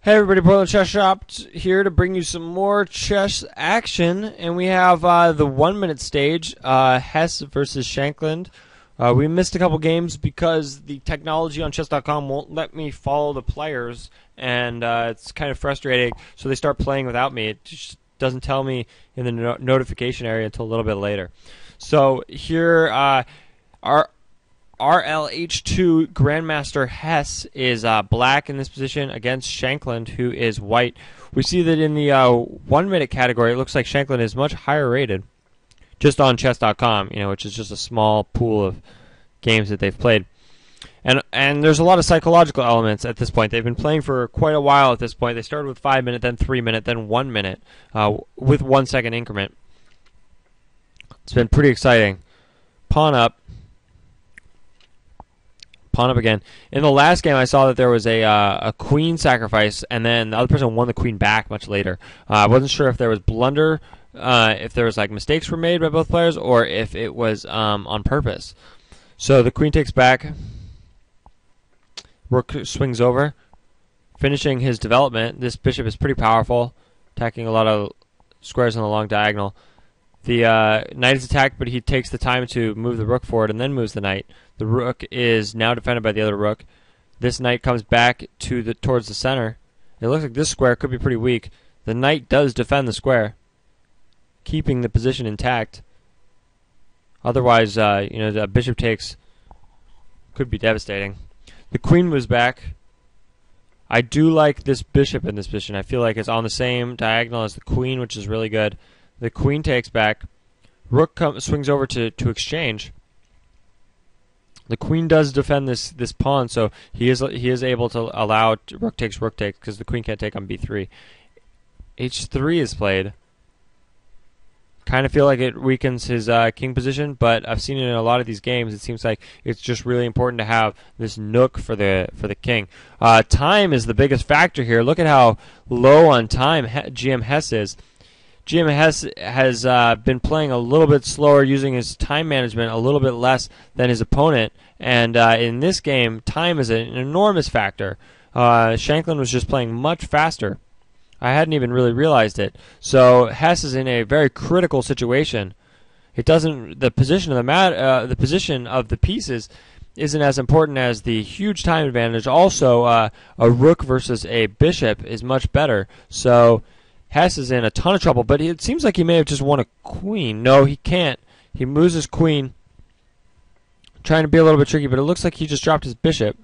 Hey everybody, Portland Chess Shop here to bring you some more chess action, and we have the 1 minute stage, Hess versus Shankland. We missed a couple games because the technology on chess.com won't let me follow the players, and it's kind of frustrating, so they start playing without me. It just doesn't tell me in the notification area until a little bit later. So here, our RLH2 Grandmaster Hess is black in this position against Shankland, who is white. We see that in the 1 minute category, it looks like Shankland is much higher rated, just on chess.com, which is just a small pool of games that they've played. And there's a lot of psychological elements at this point. They've been playing for quite a while at this point. They started with 5 minute, then 3 minute, then 1 minute, with 1 second increment. It's been pretty exciting. Pawn up again. In the last game, I saw that there was a queen sacrifice, and then the other person won the queen back much later. I wasn't sure if there was blunder, if there was mistakes were made by both players, or if it was on purpose. So the queen takes back. Rook swings over, finishing his development. This bishop is pretty powerful, attacking a lot of squares on the long diagonal. The knight is attacked, but he takes the time to move the rook forward and then moves the knight. The rook is now defended by the other rook. This knight comes back towards the center. It looks like this square could be pretty weak. The knight does defend the square, keeping the position intact. Otherwise, the bishop takes could be devastating. The queen moves back. I do like this bishop in this position. I feel like it's on the same diagonal as the queen, which is really good. The queen takes back. Rook swings over to exchange. The queen does defend this pawn, so he is able to allow rook takes because the queen can't take on b3. h3 is played. Kind of feel like it weakens his king position, but I've seen it in a lot of these games. It seems like it's just really important to have this nook for the king. Time is the biggest factor here. Look at how low on time GM Hess is. GM Hess has been playing a little bit slower, using his time management a little bit less than his opponent. And in this game, time is an enormous factor. Shankland was just playing much faster. I hadn't even really realized it. So Hess is in a very critical situation. The position of the position of the pieces isn't as important as the huge time advantage. Also, a rook versus a bishop is much better. So Hess is in a ton of trouble, but it seems like he may have just won a queen. No, he can't. He moves his queen, trying to be a little bit tricky, but it looks like he just dropped his bishop.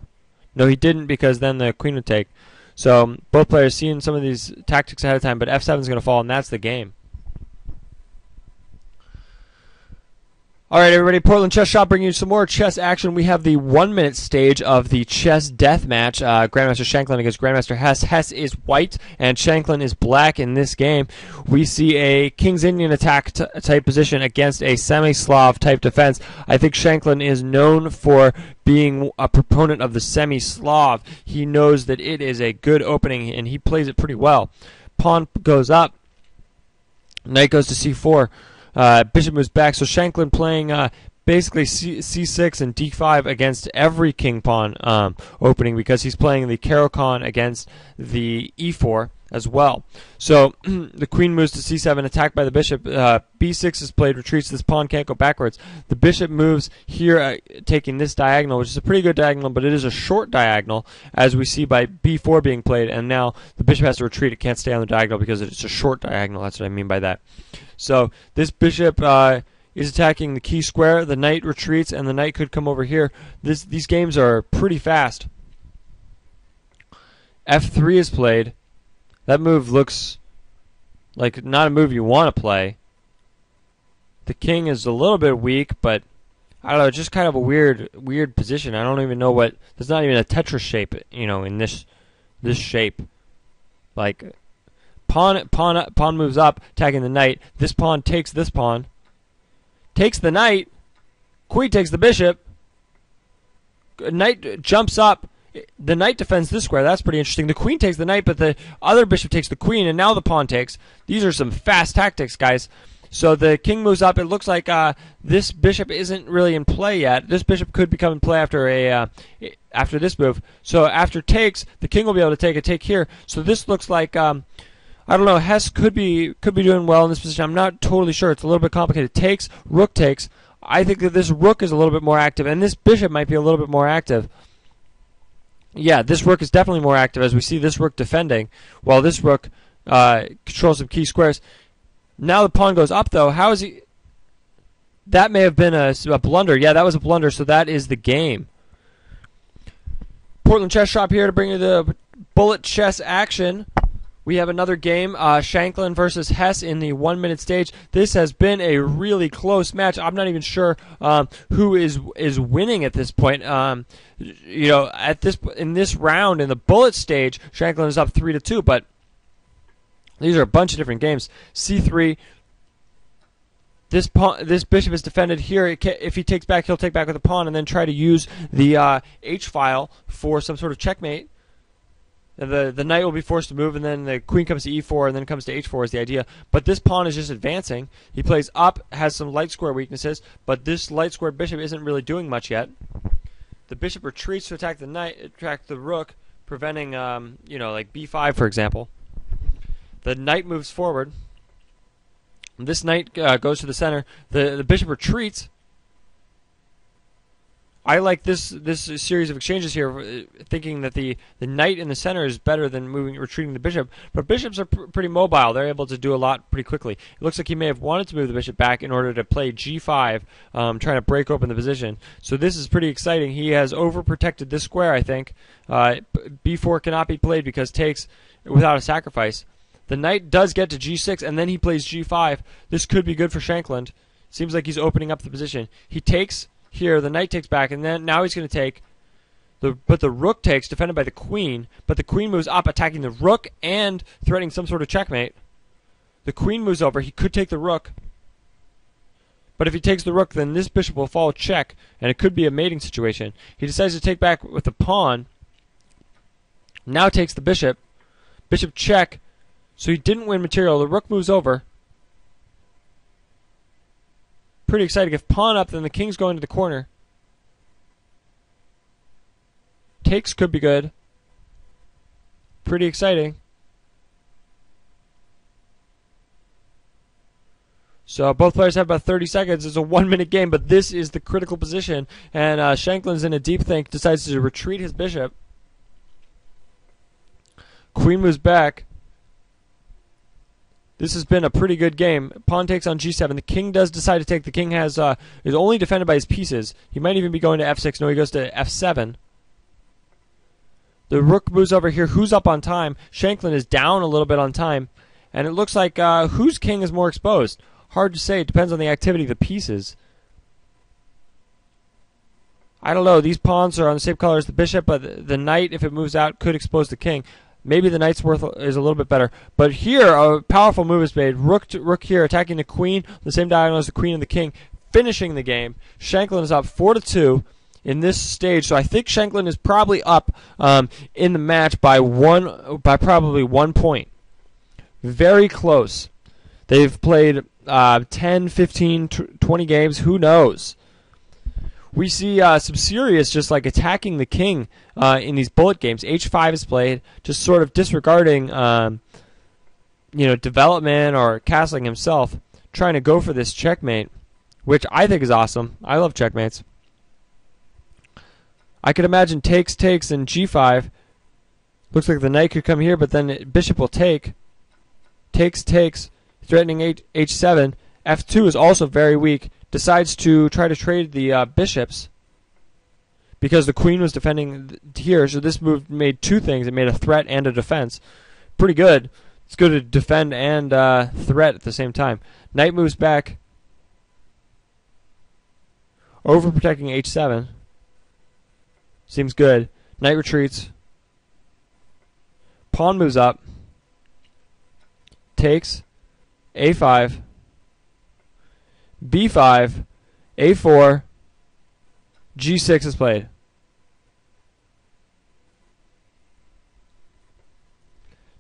No, he didn't, because then the queen would take. So both players seeing some of these tactics ahead of time, but f7 is going to fall, and that's the game. All right, everybody, Portland Chess Shop bringing you some more chess action. We have the 1 minute stage of the chess death match. Grandmaster Shankland against Grandmaster Hess. Hess is white and Shankland is black in this game. We see a King's Indian attack type position against a semi-Slav type defense. I think Shankland is known for being a proponent of the semi-Slav. He knows that it is a good opening, and he plays it pretty well. Pawn goes up. Knight goes to c4. Bishop moves back, so Shankland playing basically c6 and d5 against every king pawn opening, because he's playing the Caro-Kann against the e4 as well. So the queen moves to c7, attacked by the bishop. b6 is played, retreats. This pawn can't go backwards. The bishop moves here, taking this diagonal, which is a pretty good diagonal, but it is a short diagonal, as we see by b4 being played. And now the bishop has to retreat. It can't stay on the diagonal because it's a short diagonal. That's what I mean by that. So this bishop is attacking the key square. The knight retreats, and the knight could come over here. These games are pretty fast. f3 is played. That move looks like not a move you want to play. The king is a little bit weak, but I don't know, just kind of a weird position. I don't even know what. There's not even a Tetris shape, in this shape. Like pawn moves up, attacking the knight. This pawn takes this pawn, takes the knight. Queen takes the bishop. Knight jumps up. The knight defends this square. That's pretty interesting. The queen takes the knight, but the other bishop takes the queen, and now the pawn takes. These are some fast tactics, guys. So the king moves up. It looks like this bishop isn't really in play yet. This bishop could become in play after this move. So after takes, the king will be able to take a take here. So this looks like I don't know. Hess could be doing well in this position. I'm not totally sure. It's a little bit complicated. Takes, rook takes. I think that this rook is a little bit more active, and this bishop might be a little bit more active. Yeah, this rook is definitely more active, as we see this rook defending, while this rook controls some key squares. Now the pawn goes up, though. How is he? That may have been a blunder. Yeah, that was a blunder, so that is the game. Portland Chess Shop here to bring you the bullet chess action. We have another game, Shankland versus Hess in the 1-minute stage. This has been a really close match. I'm not even sure who is winning at this point. You know, in this round in the bullet stage, Shankland is up 3-2, but these are a bunch of different games. C3. This bishop is defended here. If he takes back, he'll take back with a pawn and then try to use the H file for some sort of checkmate. The knight will be forced to move, and then the queen comes to e4, and then comes to h4 is the idea. But this pawn is just advancing. He plays up, has some light square weaknesses, but this light square bishop isn't really doing much yet. The bishop retreats to attack the knight, attack the rook, preventing, you know, like b5, for example. The knight moves forward. This knight goes to the center. The bishop retreats. I like this series of exchanges here, thinking that the knight in the center is better than retreating the bishop. But bishops are pretty mobile. They're able to do a lot pretty quickly. It looks like he may have wanted to move the bishop back in order to play g5, trying to break open the position. So this is pretty exciting. He has overprotected this square, I think. b4 cannot be played because takes without a sacrifice. The knight does get to g6, and then he plays g5. This could be good for Shankland. Seems like he's opening up the position. He takes here, the knight takes back, and then now he's going to take. But the rook takes, defended by the queen. But the queen moves up, attacking the rook and threatening some sort of checkmate. The queen moves over. He could take the rook. But if he takes the rook, then this bishop will follow check, and it could be a mating situation. He decides to take back with the pawn. Now takes the bishop. Bishop check. So he didn't win material. The rook moves over. Pretty exciting. If pawn up, then the king's going to the corner. Takes could be good. Pretty exciting. So both players have about 30 seconds. It's a 1-minute game, but this is the critical position. And Shankland's in a deep think, decides to retreat his bishop. Queen moves back. This has been a pretty good game. Pawn takes on g7. The king does decide to take. The king is only defended by his pieces. He might even be going to f6. No, he goes to f7. The rook moves over here. Who's up on time? Shankland is down a little bit on time. And it looks like whose king is more exposed? Hard to say. It depends on the activity of the pieces. I don't know. These pawns are on the same color as the bishop, but the knight, if it moves out, could expose the king. Maybe the knight's worth is a little bit better. But here, a powerful move is made. Rook here, attacking the queen, the same diagonal as the queen and the king, finishing the game. Shankland is up 4-2 in this stage. So I think Shankland is probably up in the match by probably 1 point. Very close. They've played 10, 15, 20 games. Who knows? We see some serious just like attacking the king in these bullet games. H5 is played, just sort of disregarding development or castling himself, trying to go for this checkmate, which I think is awesome. I love checkmates. I could imagine takes, and g5. Looks like the knight could come here, but then bishop will take. Takes, threatening h7. f2 is also very weak. Decides to try to trade the bishops because the queen was defending here. So this move made two things. It made a threat and a defense. Pretty good. It's good to defend and threat at the same time. Knight moves back. Overprotecting h7. Seems good. Knight retreats. Pawn moves up. Takes. a5. b5, a4, g6 is played.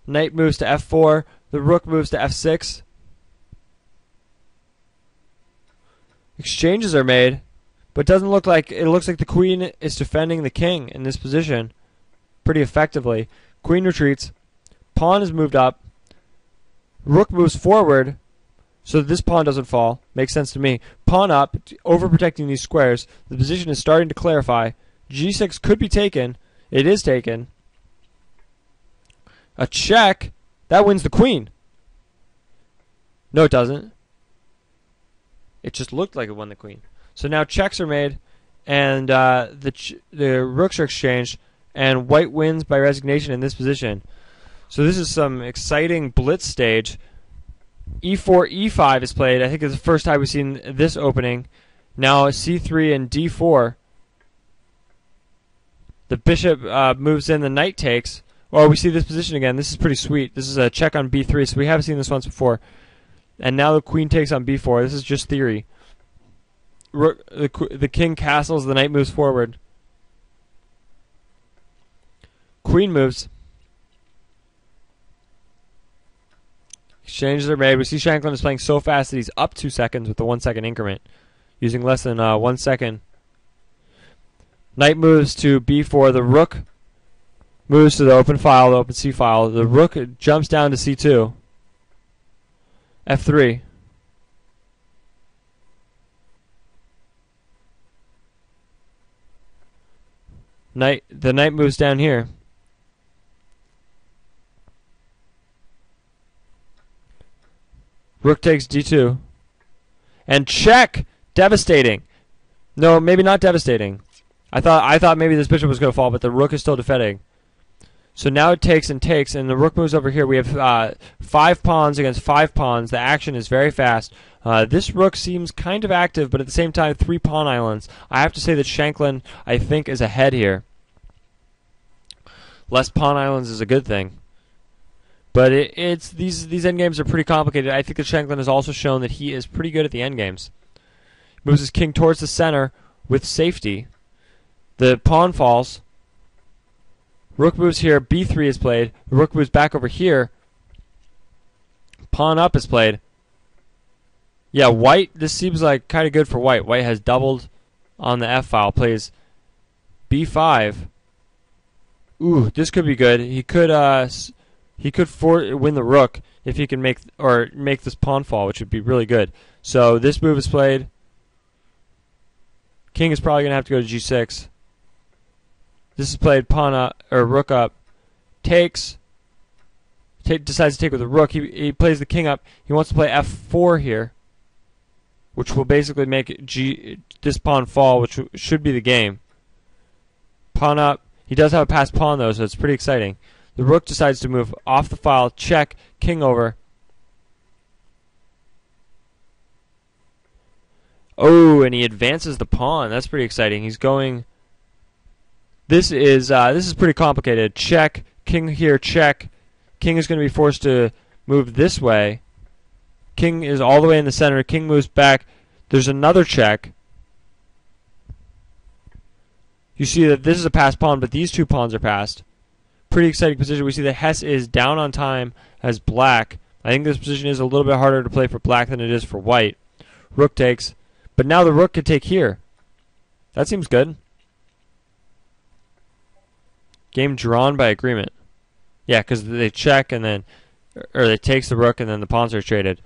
Knight moves to f4, the rook moves to f6. Exchanges are made, but it doesn't look like it looks like the queen is defending the king in this position pretty effectively. Queen retreats. Pawn is moved up. Rook moves forward so that this pawn doesn't fall. Makes sense to me. Pawn up, overprotecting these squares. The position is starting to clarify. G6 could be taken. It is taken. A check. That wins the queen. No, it doesn't. It just looked like it won the queen. So now checks are made, and the rooks are exchanged, and white wins by resignation in this position. So this is some exciting blitz stage. E4, E5 is played. I think it's the first time we've seen this opening. Now C3 and D4. The bishop moves in, the knight takes. Oh, we see this position again. This is pretty sweet. This is a check on B3, so we haven't seen this once before. And now the queen takes on B4. This is just theory. The king castles, the knight moves forward. Queen moves. Exchanges are made. We see Shankland is playing so fast that he's up 2 seconds with the 1 second increment, using less than 1 second. Knight moves to B4. The rook moves to the open file, the open C file. The rook jumps down to C2. F3. The knight moves down here. Rook takes D2. And check! Devastating. No, maybe not devastating. I thought maybe this bishop was going to fall, but the rook is still defending. So now it takes, and the rook moves over here. We have 5 pawns against 5 pawns. The action is very fast. This rook seems kind of active, but at the same time, 3 pawn islands. I have to say that Shankland, I think, is ahead here. Less pawn islands is a good thing. But these endgames are pretty complicated. I think that Shankland has also shown that he is pretty good at the endgames. Moves his king towards the center with safety. The pawn falls. Rook moves here. B3 is played. The rook moves back over here. Pawn up is played. Yeah, white. This seems like kind of good for white. White has doubled on the F file. Plays B5. Ooh, this could be good. He could win the rook if he can make this pawn fall, which would be really good. So this move is played. King is probably gonna have to go to G6. This is played pawn up or rook up. Takes. Decides to take with the rook. He plays the king up. He wants to play F4 here, which will basically make this pawn fall, which should be the game. Pawn up. He does have a passed pawn though, so it's pretty exciting. The rook decides to move off the file. Check. King over. Oh, and he advances the pawn. That's pretty exciting. He's going. This is pretty complicated. Check. King here. Check. King is going to be forced to move this way. King is all the way in the center. King moves back. There's another check. You see that this is a passed pawn, but these 2 pawns are passed. Pretty exciting position. We see that Hess is down on time as black. I think this position is a little bit harder to play for black than it is for white. Rook takes. But now the rook could take here. That seems good. Game drawn by agreement. Yeah, because they check and then, or they takes the rook and then the pawns are traded.